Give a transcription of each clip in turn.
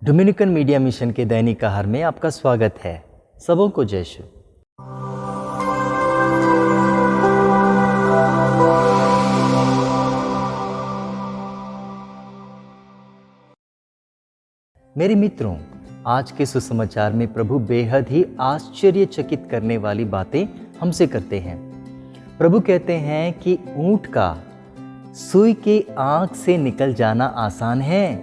Dominican media mission के दैनिक आहार में आपका स्वागत है। सबों को जय यीशु। मेरे मित्रों, आज के सुसमाचार में प्रभु बेहद ही आश्चर्यचकित करने वाली बातें हमसे करते हैं। प्रभु कहते हैं कि ऊंट का सुई के आंख से निकल जाना आसान है,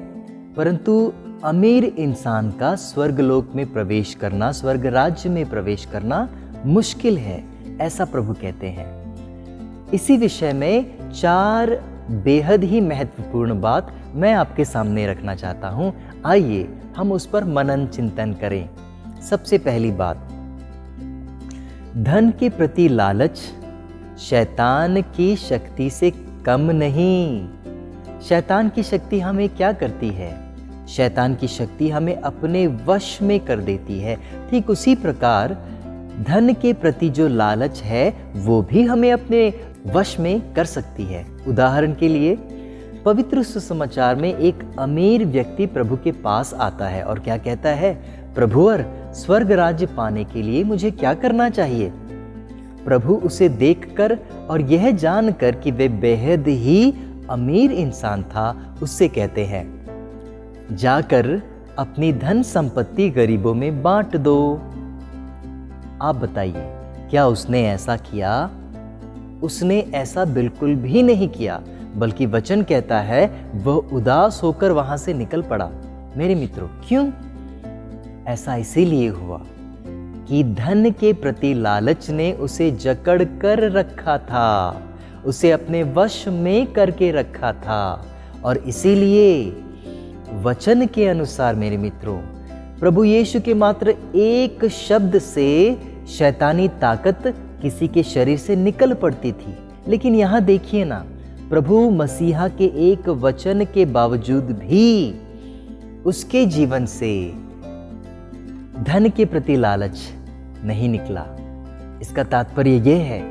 परंतु अमीर इंसान का स्वर्गलोक में प्रवेश करना, स्वर्ग राज्य में प्रवेश करना मुश्किल है, ऐसा प्रभु कहते हैं। इसी विषय में 4 बेहद ही महत्वपूर्ण बात मैं आपके सामने रखना चाहता हूं। आइए हम उस पर मनन चिंतन करें। सबसे पहली बात, धन के प्रति लालच शैतान की शक्ति से कम नहीं। शैतान की शक्ति हमें क्या करती है? शैतान की शक्ति हमें अपने वश में कर देती है। ठीक उसी प्रकार धन के प्रति जो लालच है वो भी हमें अपने वश में कर सकती है। उदाहरण के लिए पवित्र सुसमाचार में एक अमीर व्यक्ति प्रभु के पास आता है और क्या कहता है? प्रभुवर, स्वर्ग राज्य पाने के लिए मुझे क्या करना चाहिए? प्रभु उसे देखकर और यह जानकर कि वे बेहद ही अमीर इंसान था, उससे कहते हैं, जाकर अपनी धन संपत्ति गरीबों में बांट दो। आप बताइए, क्या उसने ऐसा किया? उसने ऐसा बिल्कुल भी नहीं किया, बल्कि वचन कहता है वह उदास होकर वहां से निकल पड़ा। मेरे मित्रों, क्यों? ऐसा इसीलिए हुआ कि धन के प्रति लालच ने उसे जकड़ कर रखा था, उसे अपने वश में करके रखा था। और इसीलिए वचन के अनुसार मेरे मित्रों, प्रभु यीशु के मात्र एक शब्द से शैतानी ताकत किसी के शरीर से निकल पड़ती थी। लेकिन यहां देखिए ना, प्रभु मसीहा के एक वचन के बावजूद भी उसके जीवन से धन के प्रति लालच नहीं निकला। इसका तात्पर्य यह है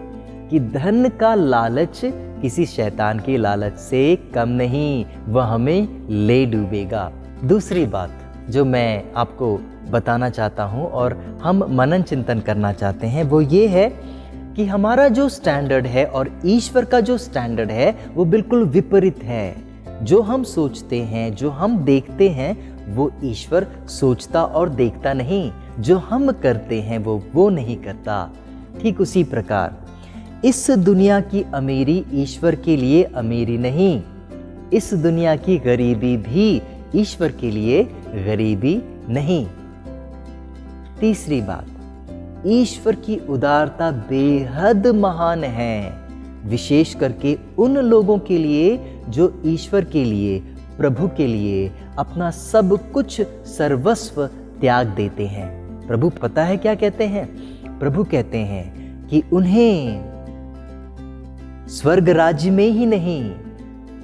कि धन का लालच किसी शैतान के लालच से कम नहीं, वह हमें ले डूबेगा। दूसरी बात जो मैं आपको बताना चाहता हूं और हम मनन चिंतन करना चाहते हैं वो ये है कि हमारा जो स्टैंडर्ड है और ईश्वर का जो स्टैंडर्ड है वो बिल्कुल विपरीत है। जो हम सोचते हैं, जो हम देखते हैं, वो ईश्वर सोचता और देखता नहीं। जो हम करते हैं वो नहीं करता। ठीक उसी प्रकार इस दुनिया की अमीरी ईश्वर के लिए अमीरी नहीं, इस दुनिया की गरीबी भी ईश्वर के लिए गरीबी नहीं। तीसरी बात, ईश्वर की उदारता बेहद महान है, विशेष करके उन लोगों के लिए जो ईश्वर के लिए, प्रभु के लिए अपना सब कुछ सर्वस्व त्याग देते हैं। प्रभु पता है क्या कहते हैं? प्रभु कहते हैं कि उन्हें स्वर्ग राज्य में ही नहीं,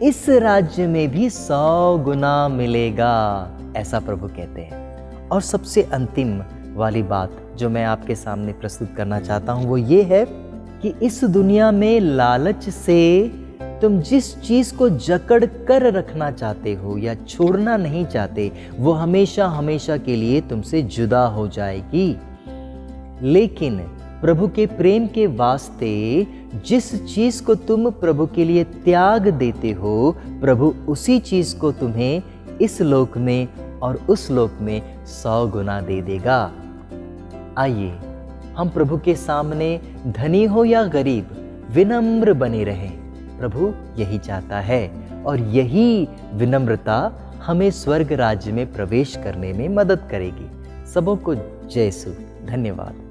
इस राज्य में भी 100 गुना मिलेगा, ऐसा प्रभु कहते हैं। और सबसे अंतिम वाली बात जो मैं आपके सामने प्रस्तुत करना चाहता हूं वो ये है कि इस दुनिया में लालच से तुम जिस चीज को जकड़ कर रखना चाहते हो या छोड़ना नहीं चाहते, वो हमेशा हमेशा के लिए तुमसे जुदा हो जाएगी। लेकिन प्रभु के प्रेम के वास्ते जिस चीज को तुम प्रभु के लिए त्याग देते हो, प्रभु उसी चीज को तुम्हें इस लोक में और उस लोक में 100 गुना दे देगा। आइए हम प्रभु के सामने धनी हो या गरीब विनम्र बने रहें। प्रभु यही चाहता है और यही विनम्रता हमें स्वर्ग राज्य में प्रवेश करने में मदद करेगी। सबों को जय यीशु। धन्यवाद।